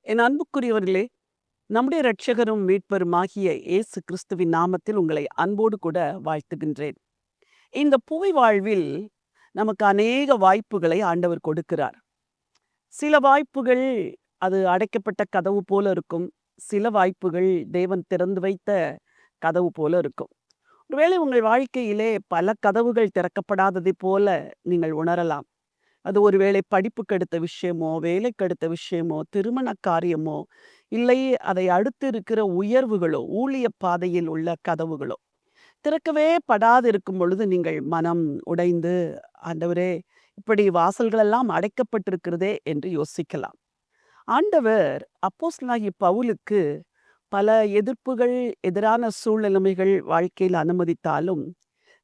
என் அன்புக்குரியவர்களே, நம்முடைய இரட்சகரும் மீட்பருமாகிய இயேசு கிறிஸ்துவின் நாமத்தில் உங்களை அன்போடு கூட வாழ்த்துகின்றேன். இந்த புவி வாழ்வில் நமக்கு அநேக வாய்ப்புகளை ஆண்டவர் கொடுக்கிறார். சில வாய்ப்புகள் அது அடைக்கப்பட்ட கதவு போல இருக்கும். சில வாய்ப்புகள் தேவன் திறந்து வைத்த கதவு போல இருக்கும். ஒருவேளை உங்கள் வாழ்க்கையிலே பல கதவுகள் திறக்கப்படாததைப் போல நீங்கள் உணரலாம். அது ஒருவேளை படிப்புக்கு அடுத்த விஷயமோ, வேலைக்கு அடுத்த விஷயமோ, திருமண காரியமோ, இல்லை அதை அடுத்து இருக்கிற உயர்வுகளோ, ஊழிய பாதையில் உள்ள கதவுகளோ, திறக்கவே படாதிருக்கும் பொழுது நீங்கள் மனம் உடைந்து, ஆண்டவரே! இப்படி வாசல்கள் எல்லாம் அடைக்கப்பட்டிருக்கிறதே என்று யோசிக்கலாம். ஆண்டவர் அப்போஸ்தலனாகிய பவுலுக்கு பல எதிர்ப்புகள், எதிரான சூழ்நிலைமைகள் வாழ்க்கையில் அனுமதித்தாலும்,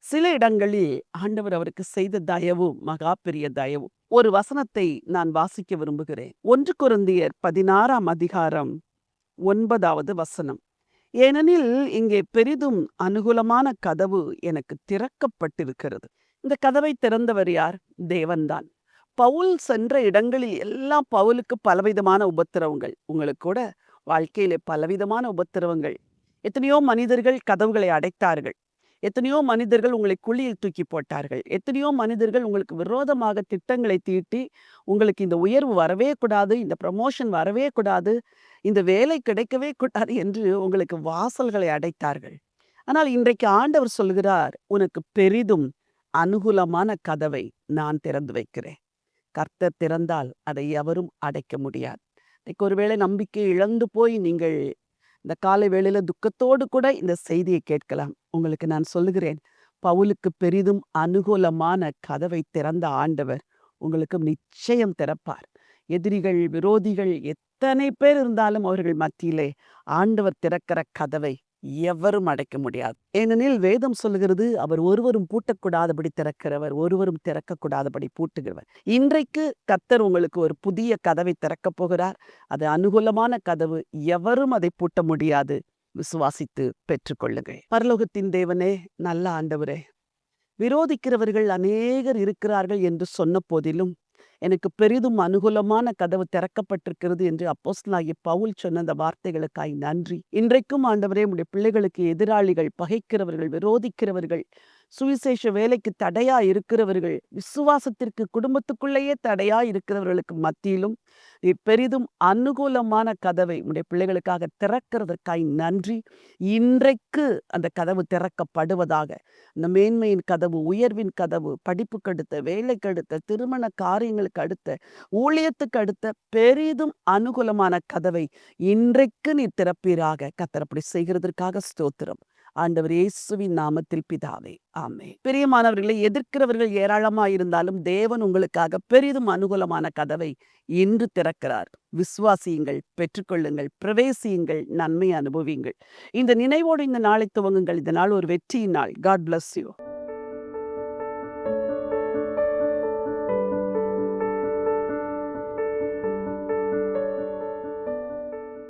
சில இடங்களில் ஆண்டவர் அவருக்கு செய்த தயவு மகா பெரிய தயவு. ஒரு வசனத்தை நான் வாசிக்க விரும்புகிறேன். 1 கொரிந்தியர் 16ஆம் அதிகாரம் 9வது வசனம். ஏனெனில் இங்கே பெரிதும் அனுகூலமான கதவு எனக்கு திறக்கப்பட்டிருக்கிறது. இந்த கதவை திறந்தவர் யார்? தேவன்தான். பவுல் சென்ற இடங்களில் எல்லாம் பவுலுக்கு பலவிதமான உபத்திரவங்கள். உங்களுக்கு கூட வாழ்க்கையிலே பலவிதமான உபத்திரவங்கள். எத்தனையோ மனிதர்கள் கதவுகளை அடைத்தார்கள். எத்தனையோ மனிதர்கள் உங்களை குழியில் தூக்கி போட்டார்கள். எத்தனையோ மனிதர்கள் உங்களுக்கு விரோதமாக திட்டங்களை தீட்டி, உங்களுக்கு இந்த உயர்வு வரவே கூடாது, இந்த ப்ரமோஷன் வரவே கூடாது, இந்த வேலை கிடைக்கவே கூடாது என்று உங்களுக்கு வாசல்களை அடைத்தார்கள். ஆனால் இன்றைக்கு ஆண்டவர் சொல்கிறார், உனக்கு பெரிதும் அனுகூலமான கதவை நான் திறந்து வைக்கிறேன். கர்த்தர் திறந்தால் அதை எவரும் அடைக்க முடியாது. இன்னைக்கு ஒருவேளை நம்பிக்கை இழந்து போய் நீங்கள் இந்த காலை வேளையில துக்கத்தோடு கூட இந்த செய்தியை கேட்கலாம். உங்களுக்கு நான் சொல்லுகிறேன், பவுலுக்கு பெரிதும் அனுகூலமான கதவை திறந்த ஆண்டவர் உங்களுக்கு நிச்சயம் திறப்பார். எதிரிகள், விரோதிகள் எத்தனை பேர் இருந்தாலும் அவர்கள் மத்தியிலே ஆண்டவர் திறக்கிற கதவை எவரும் அடைக்க முடியாது. ஏனெனில் வேதம் சொல்லுகிறது, அவர் ஒருவரும் பூட்டக்கூடாதபடி திறக்கிறவர், ஒருவரும் திறக்கக்கூடாதபடி பூட்டுகிறவர். இன்றைக்கு கர்த்தர் உங்களுக்கு ஒரு புதிய கதவை திறக்கப் போகிறார். அது அனுகூலமான கதவு, எவரும் அதை பூட்ட முடியாது. விசுவாசித்து பெற்றுக்கொள்ளுங்கள். பரலோகத்தின் தேவனே, நல்ல ஆண்டவரே, விரோதிக்கிறவர்கள் அநேகர் இருக்கிறார்கள் என்று சொன்ன போதிலும் எனக்கு பெரிதும் அனுகூலமான கதவு திறக்கப்பட்டிருக்கிறது என்று அப்போஸ்தலனாகிய பவுல் சொன்ன அந்த வார்த்தைகளுக்காய் நன்றி. இன்றைக்கும் ஆண்டவரே, உம்முடைய பிள்ளைகளுக்கு எதிராளிகள், பகைக்கிறவர்கள், விரோதிக்கிறவர்கள், சுவிசேஷ வேலைக்கு தடையா இருக்கிறவர்கள், விசுவாசத்திற்கு குடும்பத்துக்குள்ளேயே தடையா இருக்கிறவர்களுக்கு மத்தியிலும் பெரிதும் அனுகூலமான கதவை உம்முடைய பிள்ளைகளுக்காக திறக்கிறதற்காய் நன்றி. இன்றைக்கு அந்த கதவு திறக்கப்படுவதாக. இந்த மேன்மையின் கதவு, உயர்வின் கதவு, படிப்புக்கு அடுத்த, வேலைக்கு அடுத்த, திருமண காரியங்களுக்கு அடுத்த, ஊழியத்துக்கு அடுத்த பெரிதும் அனுகூலமான கதவை இன்றைக்கு நீர் திறப்பீராக. கர்த்தர் அப்படி செய்கிறதற்காக ஸ்தோத்திரம். ஆண்டவர் இயேசுவின் நாமத்தில் பிதாவே, ஆமென். பிரியமானவர்களை, எதிர்க்கிறவர்கள் ஏராளமாயிருந்தாலும் தேவன் உங்களுக்காக பெரிதும் அனுகூலமான கதவை இன்று திறக்கிறார். விசுவாசியுங்கள், பெற்றுக்கொள்ளுங்கள், பிரவேசியுங்கள், நன்மை அனுபவியுங்கள். இந்த நினைவோடு இந்த நாளை துவங்குங்கள். இந்த நாள் ஒரு வெற்றியின் நாள். God bless you.